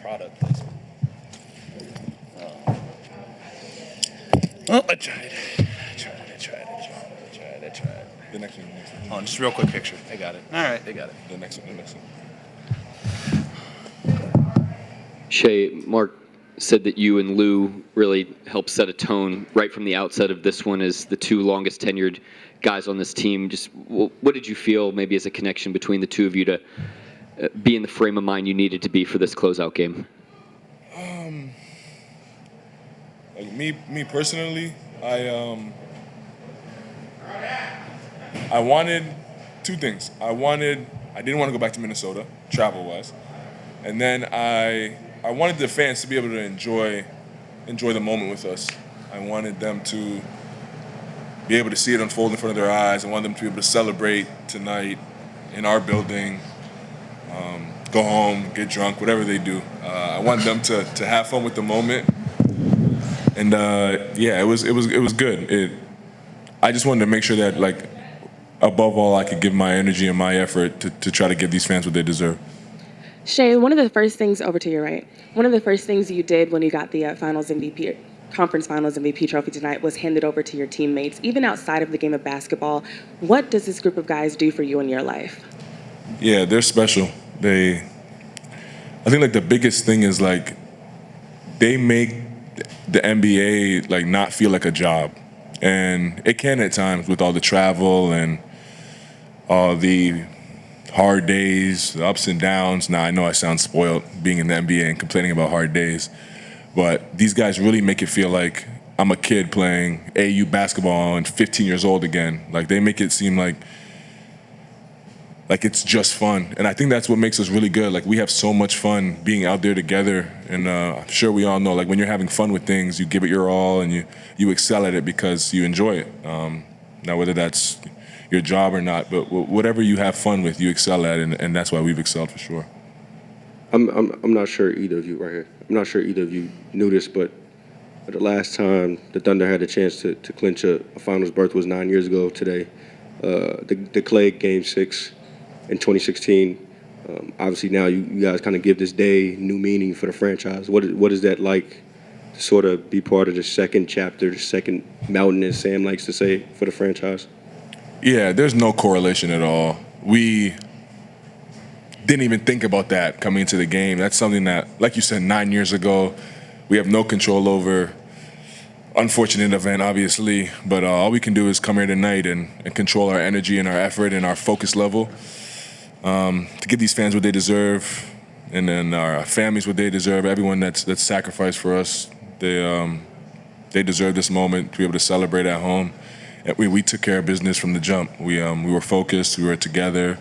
product placement. Oh, I tried. The next one. Oh, just a real quick picture. They got it. All right, they got it. The next one. Shea, Mark said that you and Lou really helped set a tone right from the outset of this one as the two longest tenured guys on this team. Just what did you feel maybe as a connection between the two of you to be in the frame of mind you needed to be for this closeout game? Like me personally, I wanted two things. I didn't want to go back to Minnesota, travel-wise, and then I wanted the fans to be able to enjoy the moment with us. I wanted them to be able to see it unfold in front of their eyes. I wanted them to be able to celebrate tonight in our building, go home, get drunk, whatever they do. I wanted them to have fun with the moment, and it was good. I just wanted to make sure that, like, above all, I could give my energy and my effort to try to give these fans what they deserve. Shea, one of the first things, over to your right, one of the first things you did when you got the Conference Finals MVP trophy tonight was hand it over to your teammates. Even outside of the game of basketball, what does this group of guys do for you in your life? Yeah, they're special. I think, like, the biggest thing is, like, they make the NBA, like, not feel like a job. And it can at times with all the travel and all the hard days, the ups and downs. Now, I know I sound spoiled being in the NBA and complaining about hard days, but these guys really make it feel like I'm a kid playing AU basketball and 15 years old again. Like, they make it seem like it's just fun. And I think that's what makes us really good. Like, we have so much fun being out there together. And I'm sure we all know, like, when you're having fun with things, you give it your all and you excel at it because you enjoy it. Now, whether that's your job or not, but whatever you have fun with, you excel at it, and that's why we've excelled for sure. I'm not sure either of you right here. I'm not sure either of you knew this, but the last time the Thunder had a chance to clinch a finals berth was 9 years ago today. The Clay Game 6 in 2016. Obviously now you guys kind of give this day new meaning for the franchise. What is that like to sort of be part of the second chapter, the second mountain, as Sam likes to say, for the franchise? Yeah, there's no correlation at all. We didn't even think about that coming into the game. That's something that, like you said, 9 years ago, we have no control over. Unfortunate event, obviously, but all we can do is come here tonight and control our energy and our effort and our focus level to give these fans what they deserve, and then our families what they deserve. Everyone that's sacrificed for us, they deserve this moment to be able to celebrate at home. And we took care of business from the jump. We were focused. We were together.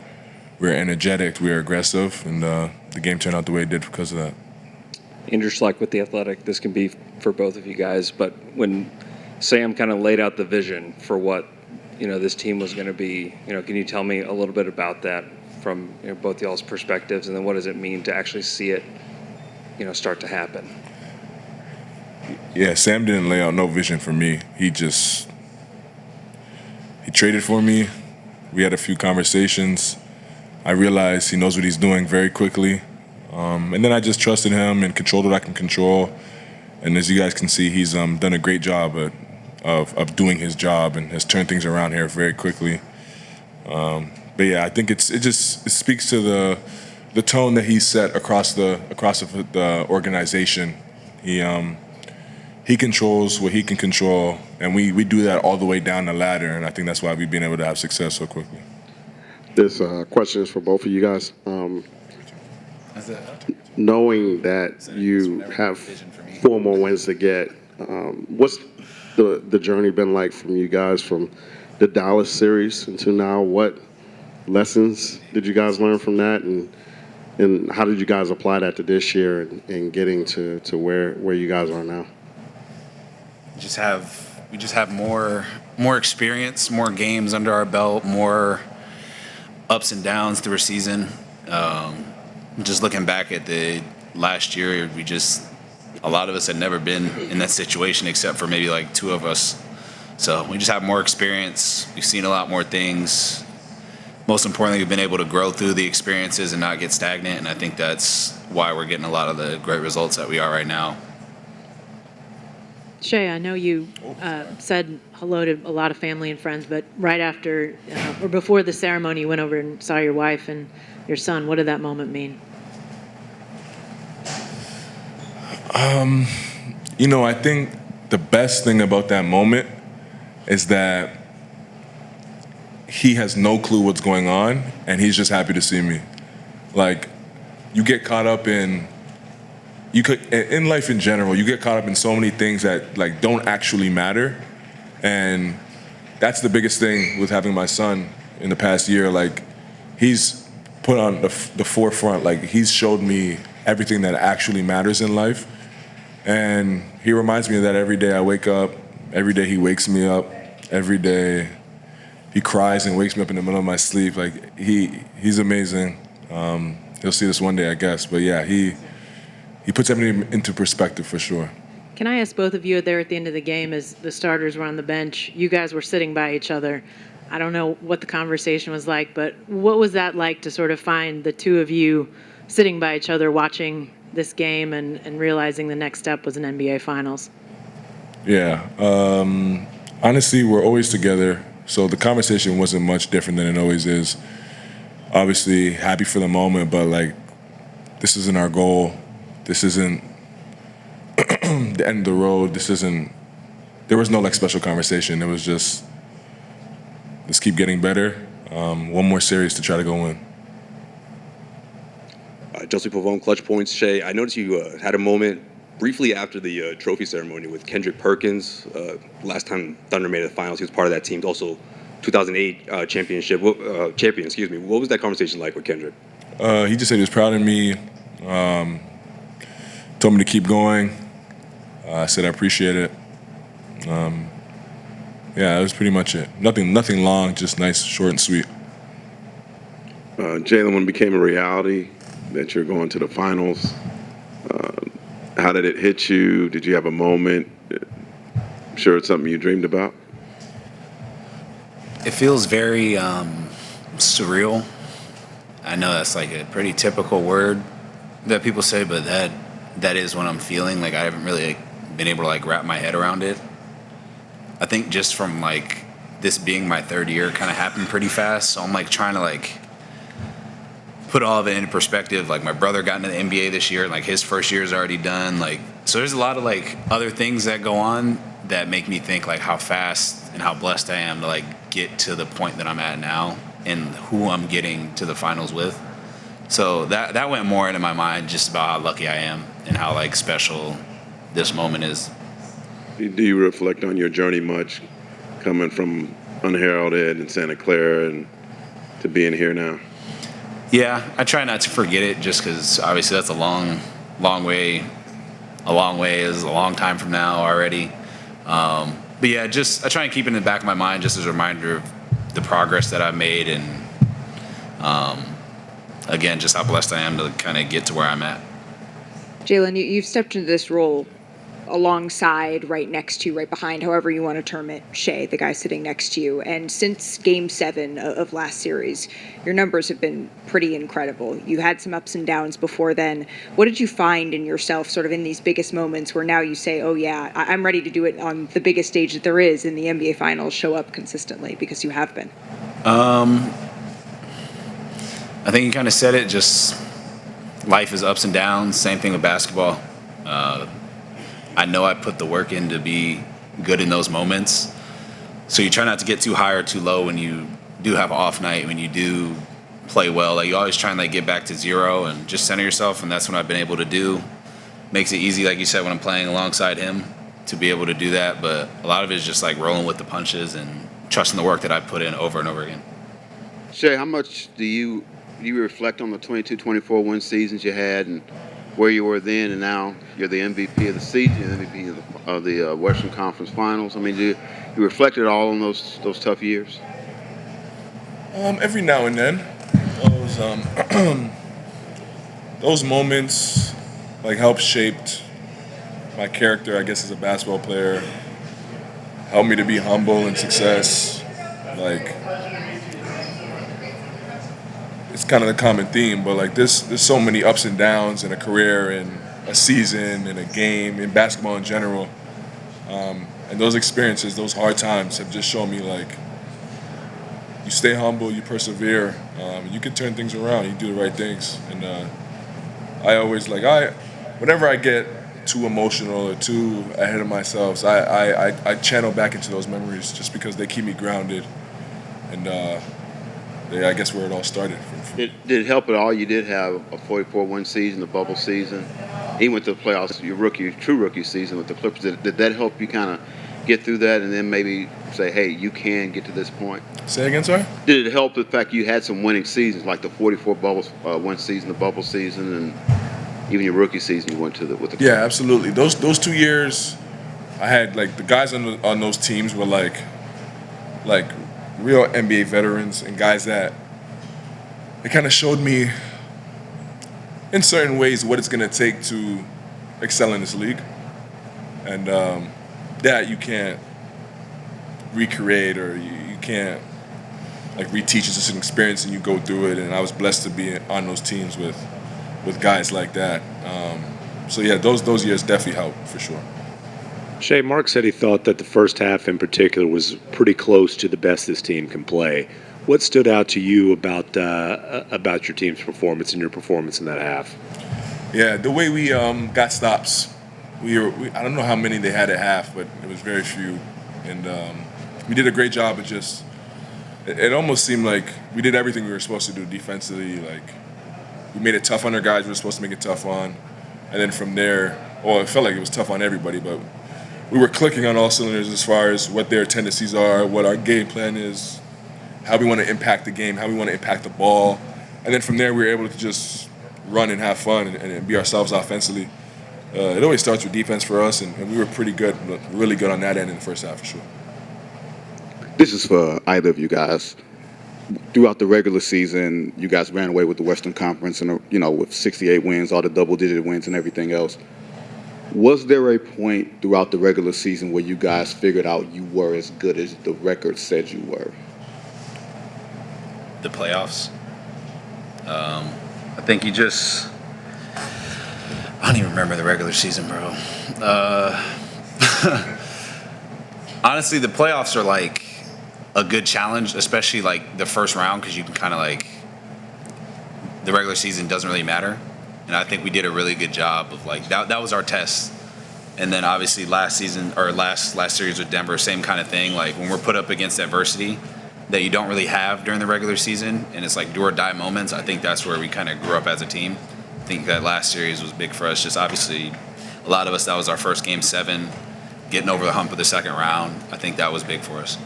We were energetic. We were aggressive, and the game turned out the way it did because of that. And just like with the Athletic, this can be for both of you guys, but when Sam kind of laid out the vision for what this team was going to be, can you tell me a little bit about that from both y'all's perspectives, and then what does it mean to actually see it start to happen? Yeah, Sam didn't lay out no vision for me. He traded for me. We had a few conversations. I realized he knows what he's doing very quickly. And then I just trusted him and controlled what I can control. And as you guys can see, he's done a great job of doing his job and has turned things around here very quickly. But yeah, I think it speaks to the tone that he set across the organization. He controls what he can control, and we do that all the way down the ladder. And I think that's why we've been able to have success so quickly. This question is for both of you guys. Knowing that you have 4 more wins to get, what's the journey been like from you guys from the Dallas series until now? What lessons did you guys learn from that, and how did you guys apply that to this year and getting to where you guys are now? We just have more experience, more games under our belt, more ups and downs through a season. Just looking back at the last year, a lot of us had never been in that situation except for maybe like 2 of us. So we just have more experience. We've seen a lot more things, most importantly, we've been able to grow through the experiences and not get stagnant. And I think that's why we're getting a lot of the great results that we are right now. Shay, I know you said hello to a lot of family and friends, but right after or before the ceremony, you went over and saw your wife and your son. What did that moment mean? I think the best thing about that moment is that he has no clue what's going on, and he's just happy to see me. Like, you get caught up in life in general, you get caught up in so many things that like don't actually matter, and that's the biggest thing with having my son in the past year. Like, he's put on the forefront. Like, he's showed me everything that actually matters in life, and he reminds me of that every day I wake up. Every day he wakes me up. Every day he cries and wakes me up in the middle of my sleep. Like, he's amazing. He'll see this one day, I guess. But yeah, he puts everything into perspective for sure. Can I ask both of you there at the end of the game, as the starters were on the bench, you guys were sitting by each other. I don't know what the conversation was like, but what was that like to sort of find the two of you sitting by each other watching this game and realizing the next step was an NBA Finals? Yeah. Honestly, we're always together, so the conversation wasn't much different than it always is. Obviously, happy for the moment, but like, this isn't our goal. This isn't the end of the road. There was no like special conversation. It was just, let's keep getting better. One more series to try to go win. Justin Pavone, Clutch Points. Shay, I noticed you had a moment briefly after the trophy ceremony with Kendrick Perkins. Last time Thunder made the finals, he was part of that team. Also, 2008 champion. What was that conversation like with Kendrick? He just said he was proud of me. Told me to keep going. I said I appreciate it. Yeah, that was pretty much it. Nothing long, just nice, short and sweet. Jalen, when it became a reality that you're going to the finals, how did it hit you? Did you have a moment? I'm sure it's something you dreamed about. It feels very surreal. I know that's like a pretty typical word that people say, but that is what I'm feeling. Like, I haven't really been able to like wrap my head around it. I think just from like this being my third year kind of happened pretty fast. So I'm like trying to like put all of it into perspective. Like, my brother got into the NBA this year, and like his first year is already done. Like, so there's a lot of like other things that go on that make me think like how fast and how blessed I am to like get to the point that I'm at now and who I'm getting to the finals with. So that went more into my mind, just about how lucky I am and how like special this moment is. Do you reflect on your journey much, coming from unheralded in Santa Clara and to being here now? Yeah, I try not to forget it, just because obviously that's a long way. A long way is a long time from now already. But yeah, just I try and keep it in the back of my mind, just as a reminder of the progress that I've made, and again, just how blessed I am to kind of get to where I'm at. Jalen, you've stepped into this role alongside, right next to you, right behind, however you want to term it, Shea, the guy sitting next to you. And since Game 7 of last series, your numbers have been pretty incredible. You had some ups and downs before then. What did you find in yourself sort of in these biggest moments where now you say, oh yeah, I'm ready to do it on the biggest stage that there is in the NBA Finals, show up consistently, because you have been? I think you kind of said it, just life is ups and downs. Same thing with basketball. I know I put the work in to be good in those moments. So you try not to get too high or too low when you do have an off night, when you do play well. Like, you always try and like get back to zero and just center yourself, and that's what I've been able to do. Makes it easy, like you said, when I'm playing alongside him, to be able to do that. But a lot of it is just like rolling with the punches and trusting the work that I put in over and over again. Shay, how much do you reflect on the 22-24 win seasons you had and where you were then, and now you're the MVP of the season, MVP of the Western Conference Finals? I mean, do you reflect it all on those tough years? Every now and then, those moments like helped shaped my character, I guess, as a basketball player. Helped me to be humble in success. Like, it's kind of the common theme, but like there's so many ups and downs in a career, in a season, in a game, in basketball in general. And those experiences, those hard times have just shown me like you stay humble, you persevere, you can turn things around, you do the right things. And I always whenever I get too emotional or too ahead of myself, I channel back into those memories just because they keep me grounded. And I guess where it all started. Did it help at all? You did have a 44-win season, the bubble season. Even with the playoffs, your true rookie season with the Clippers. Did that help you kind of get through that and then maybe say, hey, you can get to this point? Say again, sorry? Did it help the fact you had some winning seasons, like the 44-win season, the bubble season, and even your rookie season you went to with the Clippers? Yeah, absolutely. Those 2 years, I had like the guys on those teams were like real NBA veterans and guys that it kind of showed me in certain ways what it's going to take to excel in this league. And that you can't recreate or you can't like reteach. It's just an experience and you go through it. And I was blessed to be on those teams with guys like that. So yeah, those years definitely helped for sure. Shea, Mark said he thought that the first half in particular was pretty close to the best this team can play. What stood out to you about your team's performance and your performance in that half? Yeah, the way we got stops. I don't know how many they had at half, but it was very few. And we did a great job of just – it almost seemed like we did everything we were supposed to do defensively. Like we made it tough on our guys we were supposed to make it tough on. And then from there – well, it felt like it was tough on everybody, but – we were clicking on all cylinders as far as what their tendencies are, what our game plan is, how we want to impact the game, how we want to impact the ball. And then from there, we were able to just run and have fun and be ourselves offensively. It always starts with defense for us, and we were pretty good, really good on that end in the first half for sure. This is for either of you guys. Throughout the regular season, you guys ran away with the Western Conference, and with 68 wins, all the double-digit wins and everything else. Was there a point throughout the regular season where you guys figured out you were as good as the record said you were? The playoffs. I think I don't even remember the regular season, bro. Honestly, the playoffs are like a good challenge, especially like the first round, because you can kind of like the regular season doesn't really matter. And I think we did a really good job of like that was our test. And then obviously last season or last series with Denver, same kind of thing. Like when we're put up against adversity that you don't really have during the regular season, and it's like do or die moments. I think that's where we kind of grew up as a team. I think that last series was big for us. Just obviously, a lot of us, that was our first Game 7, getting over the hump of the second round. I think that was big for us.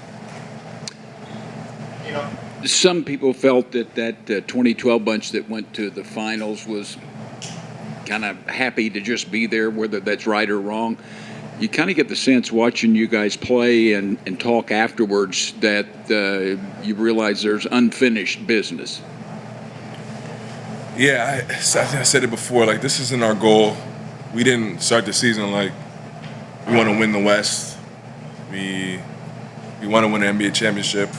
Some people felt that 2012 bunch that went to the finals was kind of happy to just be there, whether that's right or wrong. You kind of get the sense watching you guys play and talk afterwards that you realize there's unfinished business. Yeah, I said it before. Like, this isn't our goal. We didn't start the season like we want to win the West. We want to win an NBA championship.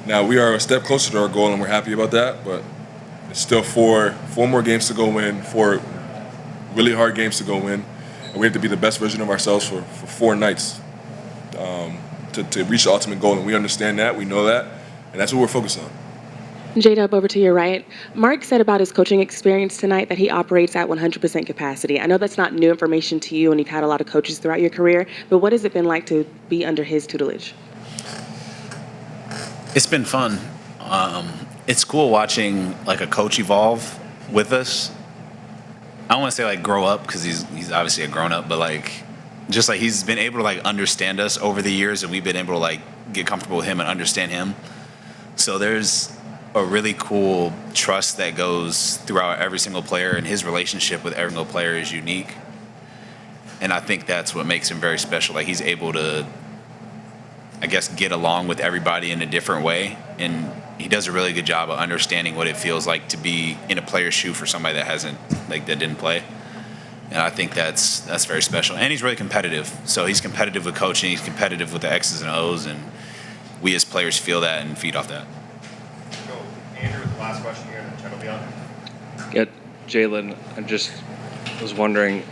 Now, we are a step closer to our goal, and we're happy about that, but it's still four more games to go win, 4 really hard games to go win, and we have to be the best version of ourselves for 4 nights to reach the ultimate goal, and we understand that, we know that, and that's what we're focused on. J-Dub, over to your right. Mark said about his coaching experience tonight that he operates at 100% capacity. I know that's not new information to you, and you've had a lot of coaches throughout your career, but what has it been like to be under his tutelage? It's been fun. It's cool watching like a coach evolve with us. I don't want to say like grow up because he's obviously a grown up, but like just like he's been able to like understand us over the years, and we've been able to like get comfortable with him and understand him. So there's a really cool trust that goes throughout every single player, and his relationship with every single player is unique. And I think that's what makes him very special. Like he's able to, I guess, get along with everybody in a different way, and he does a really good job of understanding what it feels like to be in a player's shoe for somebody that didn't play. And I think that's very special. And he's really competitive. So he's competitive with coaching, he's competitive with the X's and O's, and we as players feel that and feed off that. Andrew, the last question here. Yeah, Jalen, I just was wondering,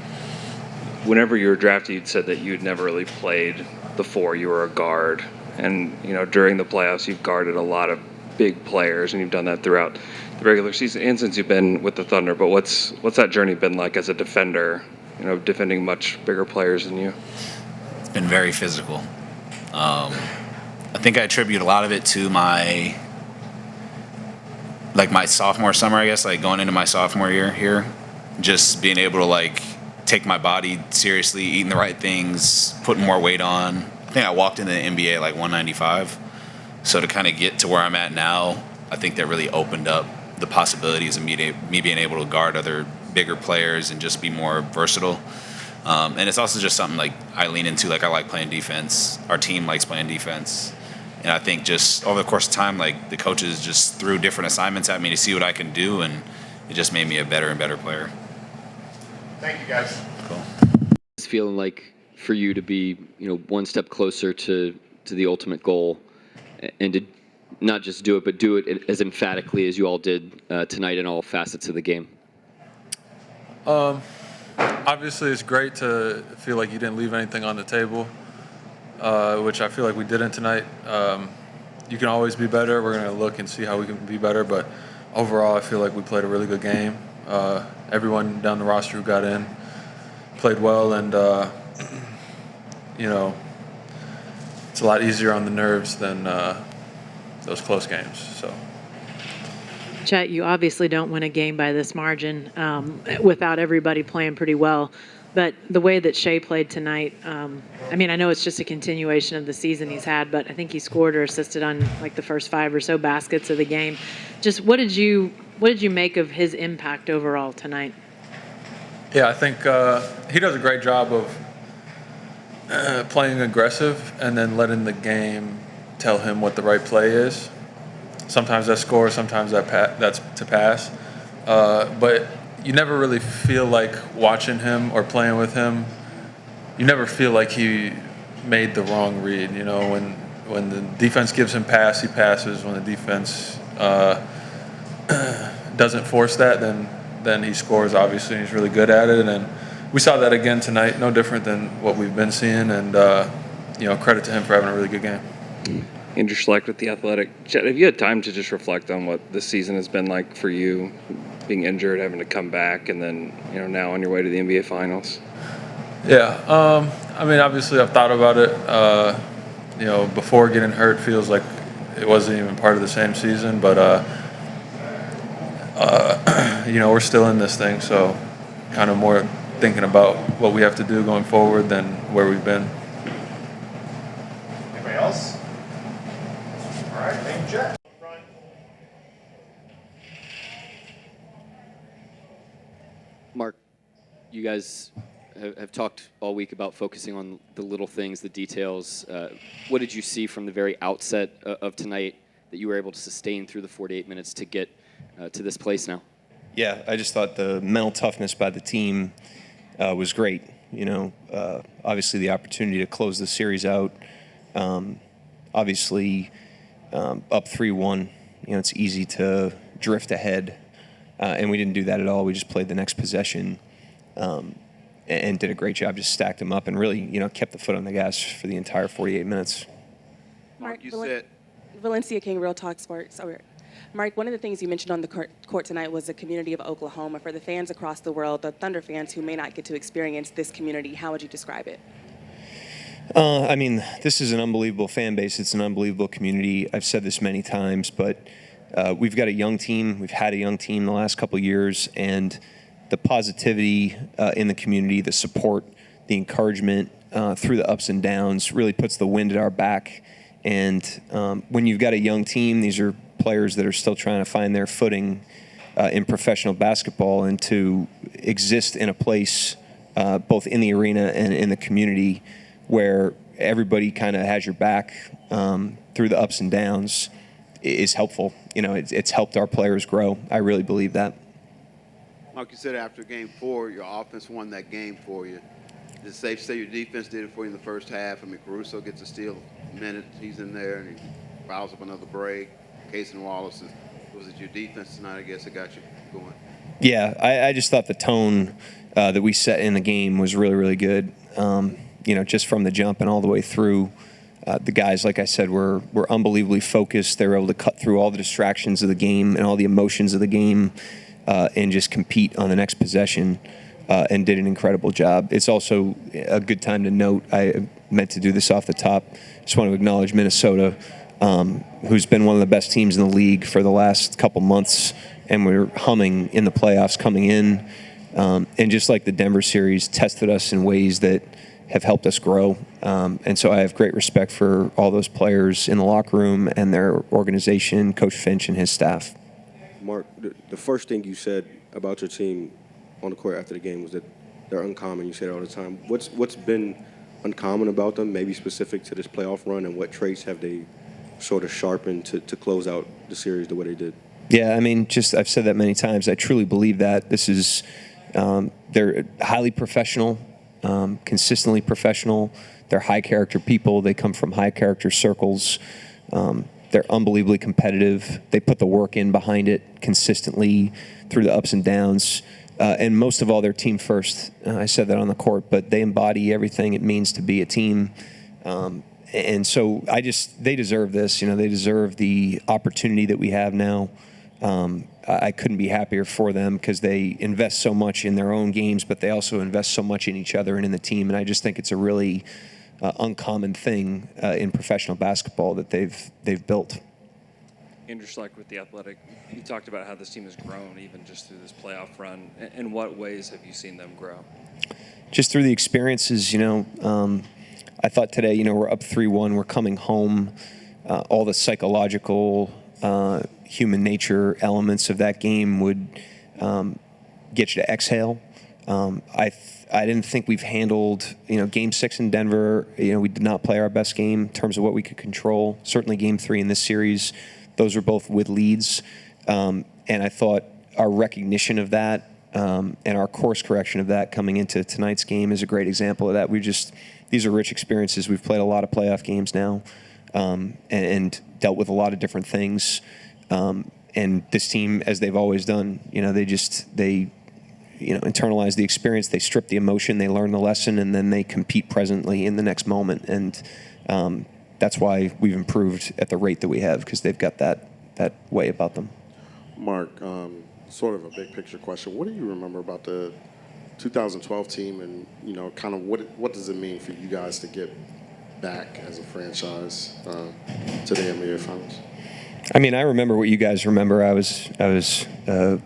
whenever you were drafted, you'd said that you'd never really played the four. You were a guard. And, during the playoffs, you've guarded a lot of big players, and you've done that throughout the regular season and since you've been with the Thunder. But what's that journey been like as a defender, defending much bigger players than you? It's been very physical. I think I attribute a lot of it to my sophomore summer, I guess, like going into my sophomore year here, just being able to take my body seriously, eating the right things, putting more weight on. I think I walked into the NBA at 195. So to kind of get to where I'm at now, I think that really opened up the possibilities of me being able to guard other bigger players and just be more versatile. And it's also just something I lean into. I like playing defense. Our team likes playing defense. And I think just over the course of time, the coaches just threw different assignments at me to see what I can do, and it just made me a better and better player. Thank you, guys. Cool. It's feeling like for you to be, one step closer to the ultimate goal, and to not just do it, but do it as emphatically as you all did tonight in all facets of the game. Obviously, it's great to feel like you didn't leave anything on the table, which I feel like we didn't tonight. You can always be better. We're going to look and see how we can be better. But overall, I feel like we played a really good game. Everyone down the roster who got in played well, and, it's a lot easier on the nerves than those close games. So. Chet, you obviously don't win a game by this margin without everybody playing pretty well. But the way that Shea played tonight, I know it's just a continuation of the season he's had, but I think he scored or assisted on the first 5 or so baskets of the game. Just what did you make of his impact overall tonight? Yeah, I think he does a great job of playing aggressive and then letting the game tell him what the right play is. Sometimes that's score, sometimes that's to pass. But you never really feel like watching him or playing with him. You never feel like he made the wrong read. When the defense gives him pass, he passes. When the defense doesn't force that, then he scores, obviously, and he's really good at it. And we saw that again tonight, no different than what we've been seeing. And, credit to him for having a really good game. Andrew Schlecht with The Athletic. Chet, have you had time to just reflect on what this season has been like for you, being injured, having to come back, and then, now on your way to the NBA Finals? Yeah. Obviously I've thought about it. Before getting hurt feels like it wasn't even part of the same season, but, we're still in this thing, so kind of more thinking about what we have to do going forward than where we've been. Anybody else? All right, thank you, Chet. Mark, you guys have talked all week about focusing on the little things, the details. What did you see from the very outset of tonight that you were able to sustain through the 48 minutes to get to this place now? Yeah, I just thought the mental toughness by the team was great. Obviously the opportunity to close the series out. Obviously, up 3-1, it's easy to drift ahead, and we didn't do that at all. We just played the next possession and did a great job, just stacked them up and really, kept the foot on the gas for the entire 48 minutes. Mark, you said Valencia King, Real Talk Sports. Mark, one of the things you mentioned on the court tonight was the community of Oklahoma. For the fans across the world, the Thunder fans who may not get to experience this community, how would you describe it? This is an unbelievable fan base. It's an unbelievable community. I've said this many times, but we've got a young team. We've had a young team the last couple of years, and the positivity in the community, the support, the encouragement through the ups and downs really puts the wind at our back. And when you've got a young team, these are players that are still trying to find their footing in professional basketball, and to exist in a place both in the arena and in the community where everybody kind of has your back through the ups and downs is helpful. It's helped our players grow. I really believe that. Like you said, after Game 4, your offense won that game for you. Is it safe to say your defense did it for you in the first half? Caruso gets a steal minute. He's in there, and he fouls up another break. Casey Wallace Was it your defense tonight, I guess, that got you going? Yeah, I just thought the tone that we set in the game was really, really good. Just from the jump and all the way through. The guys, like I said, were unbelievably focused. They were able to cut through all the distractions of the game and all the emotions of the game and just compete on the next possession and did an incredible job. It's also a good time to note, I meant to do this off the top, just want to acknowledge Minnesota, who's been one of the best teams in the league for the last couple months, and we're humming in the playoffs coming in. And just like the Denver series, tested us in ways that have helped us grow. And so I have great respect for all those players in the locker room and their organization, Coach Finch and his staff. Mark, the first thing you said about your team on the court after the game was that they're uncommon. You say it all the time. What's been uncommon about them, maybe specific to this playoff run, and what traits have they sort of sharpened to close out the series the way they did? Yeah, I mean, I've said that many times. I truly believe that. This is, they're highly professional, consistently professional. They're high-character people. They come from high-character circles. They're unbelievably competitive. They put the work in behind it consistently through the ups and downs. And most of all, they're team first. I said that on the court, but they embody everything it means to be a team. And so they deserve this. They deserve the opportunity that we have now. I couldn't be happier for them because they invest so much in their own games, but they also invest so much in each other and in the team. And I just think it's a really uncommon thing in professional basketball that they've built. Andrew Schleck with The Athletic. You talked about how this team has grown even just through this playoff run. In what ways have you seen them grow? Just through the experiences, I thought today, we're up 3-1, we're coming home. All the psychological, human nature elements of that game would get you to exhale. I didn't think we've handled, Game 6 in Denver. We did not play our best game in terms of what we could control. Certainly Game 3 in this series, those are both with leads. And I thought our recognition of that and our course correction of that coming into tonight's game is a great example of that. These are rich experiences. We've played a lot of playoff games now and dealt with a lot of different things. And this team, as they've always done, they internalize the experience, they strip the emotion, they learn the lesson, and then they compete presently in the next moment. And that's why we've improved at the rate that we have, because they've got that way about them. Mark, sort of a big picture question. What do you remember about the 2012 team, and kind of what does it mean for you guys to get back as a franchise to the NBA Finals? I mean, I remember what you guys remember. I was a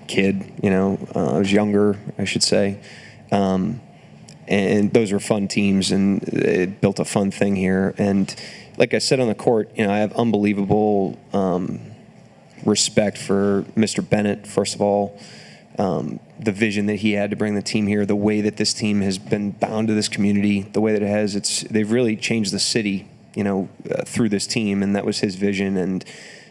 kid, I was younger, I should say. And those were fun teams, and it built a fun thing here. And like I said on the court, I have unbelievable respect for Mr. Bennett, first of all. The vision that he had to bring the team here, the way that this team has been bound to this community, the way that it has, they've really changed the city, through this team, and that was his vision. And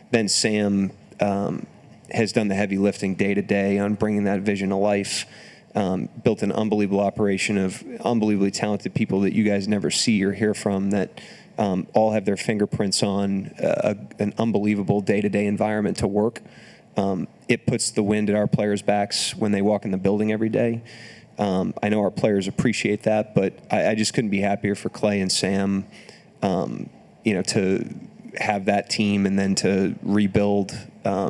then Sam has done the heavy lifting day to day on bringing that vision to life. Built an unbelievable operation of unbelievably talented people that you guys never see or hear from, that all have their fingerprints on an unbelievable day-to-day environment to work. It puts the wind at our players' backs when they walk in the building every day. I know our players appreciate that, but I just couldn't be happier for Clay and Sam, to have that team and then to rebuild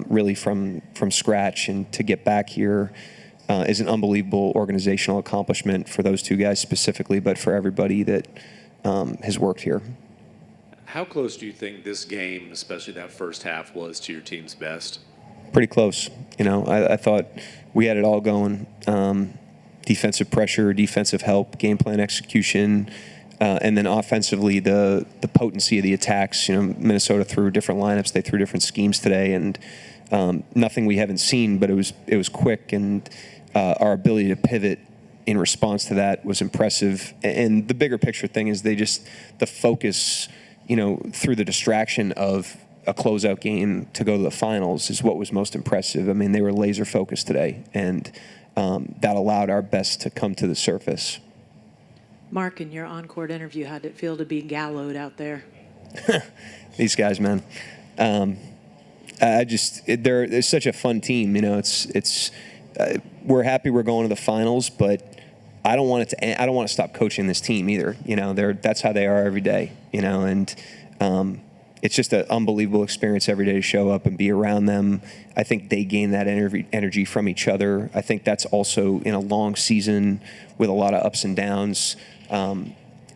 really from scratch and to get back here is an unbelievable organizational accomplishment for those two guys specifically, but for everybody that has worked here. How close do you think this game, especially that first half, was to your team's best? Pretty close. I thought we had it all going. Defensive pressure, defensive help, game plan execution, and then offensively the potency of the attacks. Minnesota threw different lineups, they threw different schemes today, and nothing we haven't seen, but it was quick, and our ability to pivot in response to that was impressive. And the bigger picture thing is the focus, through the distraction of a closeout game to go to the finals is what was most impressive. I mean, they were laser focused today, and that allowed our best to come to the surface. Mark, in your on-court interview, how'd it feel to be gallowed out there? These guys, man. They're such a fun team. We're happy we're going to the finals, but I don't want to stop coaching this team either. That's how they are every day. And it's just an unbelievable experience every day to show up and be around them. I think they gain that energy from each other. I think that's also in a long season with a lot of ups and downs.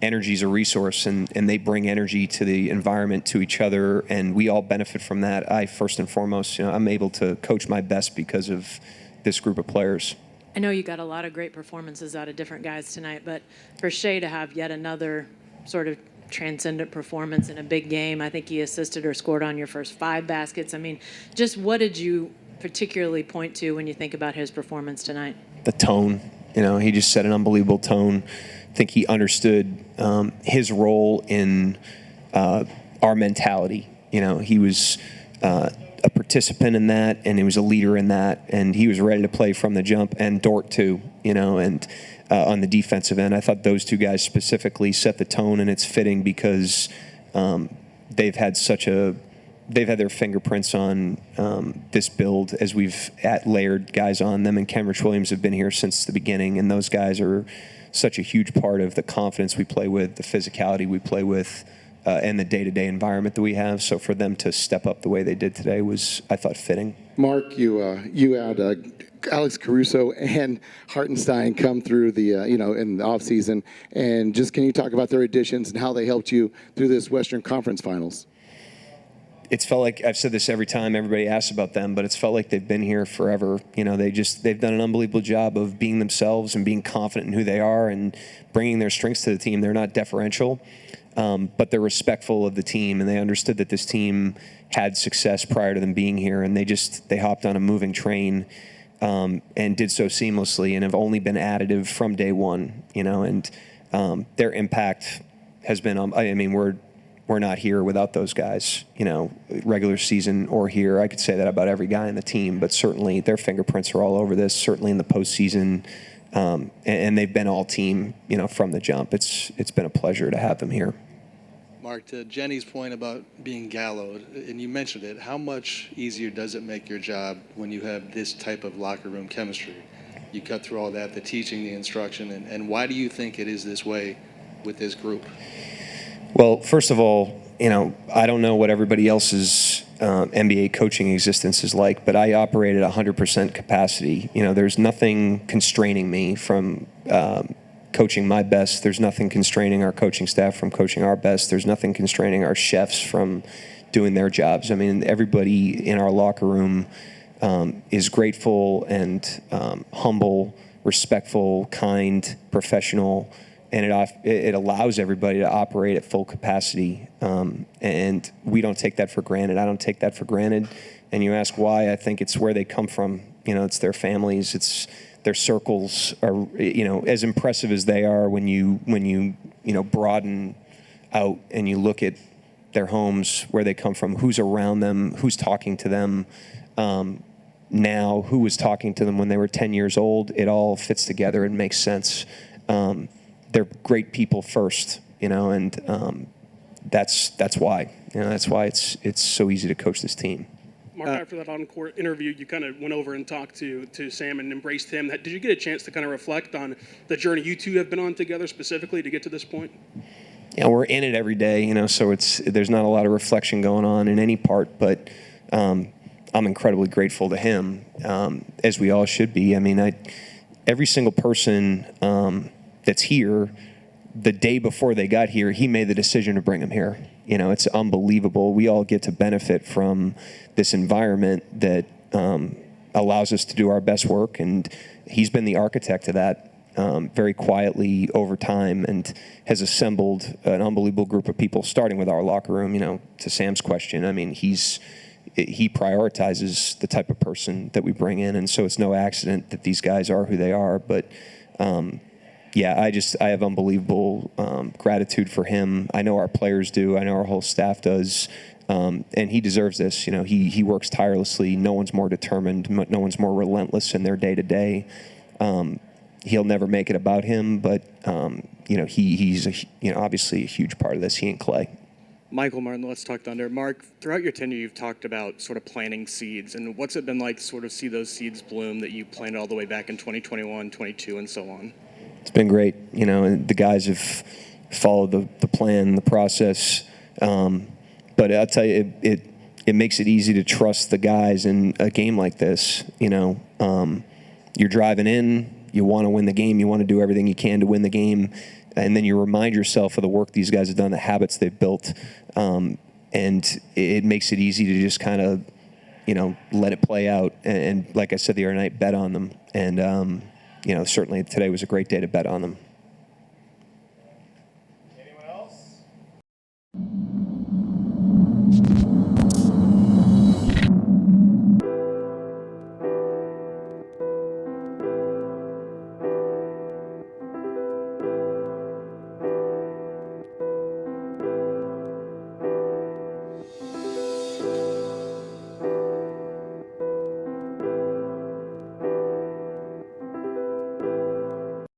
Energy is a resource, and they bring energy to the environment, to each other, and we all benefit from that. First and foremost, I'm able to coach my best because of this group of players. I know you got a lot of great performances out of different guys tonight, but for Shea to have yet another sort of transcendent performance in a big game, I think he assisted or scored on your first 5 baskets. I mean, just what did you particularly point to when you think about his performance tonight? The tone. He just set an unbelievable tone. I think he understood his role in our mentality. He was a participant in that, and he was a leader in that, and he was ready to play from the jump, and Dort too, and on the defensive end. I thought those two guys specifically set the tone, and it's fitting because they've had their fingerprints on this build as we've layered guys on them, and Ken Williams have been here since the beginning, and those guys are such a huge part of the confidence we play with, the physicality we play with, and the day-to-day environment that we have. So for them to step up the way they did today was, I thought, fitting. Mark, you had Alex Caruso and Hartenstein come through the in the offseason, and just can you talk about their additions and how they helped you through this Western Conference Finals? It's felt like, I've said this every time everybody asks about them, but it's felt like they've been here forever. They've done an unbelievable job of being themselves and being confident in who they are and bringing their strengths to the team. They're not deferential, but they're respectful of the team, and they understood that this team had success prior to them being here, and they hopped on a moving train and did so seamlessly and have only been additive from day one, and their impact has been, we're not here without those guys, regular season or here. I could say that about every guy on the team, but certainly their fingerprints are all over this, certainly in the postseason. And they've been all team, from the jump. It's been a pleasure to have them here. Mark, to Jenny's point about being gallowed, and you mentioned it, how much easier does it make your job when you have this type of locker room chemistry? You cut through all that, the teaching, the instruction, and why do you think it is this way with this group? Well, first of all, I don't know what everybody else's NBA coaching existence is like, but I operate at 100% capacity. There's nothing constraining me from coaching my best. There's nothing constraining our coaching staff from coaching our best. There's nothing constraining our chefs from doing their jobs. Everybody in our locker room is grateful and humble, respectful, kind, professional, and it allows everybody to operate at full capacity, and we don't take that for granted. I don't take that for granted. And you ask why? I think it's where they come from. It's their families. It's their circles. Are as impressive as they are when you broaden out and you look at their homes, where they come from, who's around them, who's talking to them now, who was talking to them when they were 10 years old. It all fits together and makes sense. They're great people first, and that's why. That's why it's so easy to coach this team. Mark, after that on-court interview, you kind of went over and talked to Sam and embraced him. Did you get a chance to kind of reflect on the journey you two have been on together specifically to get to this point? Yeah, we're in it every day, so there's not a lot of reflection going on in any part, but I'm incredibly grateful to him, as we all should be. Every single person that's here, the day before they got here, he made the decision to bring them here. It's unbelievable. We all get to benefit from this environment that allows us to do our best work, and he's been the architect of that very quietly over time, and has assembled an unbelievable group of people, starting with our locker room. To Sam's question, he prioritizes the type of person that we bring in, and so it's no accident that these guys are who they are. But I have unbelievable gratitude for him. I know our players do. I know our whole staff does. And he deserves this. He works tirelessly. No one's more determined. No one's more relentless in their day-to-day. He'll never make it about him, but he's obviously a huge part of this. He and Clay. Michael Martin, Let's Talk Thunder. Mark, throughout your tenure, you've talked about sort of planting seeds, and what's it been like to sort of see those seeds bloom that you planted all the way back in 2021, 22, and so on? It's been great. You know, and the guys have followed the plan, the process. But I'll tell you, it makes it easy to trust the guys in a game like this. You know, you're driving in, you want to win the game, you want to do everything you can to win the game. And then you remind yourself of the work these guys have done, the habits they've built, and it makes it easy to just kind of, you know, let it play out. And like I said the other night, bet on them. And, you know, certainly today was a great day to bet on them.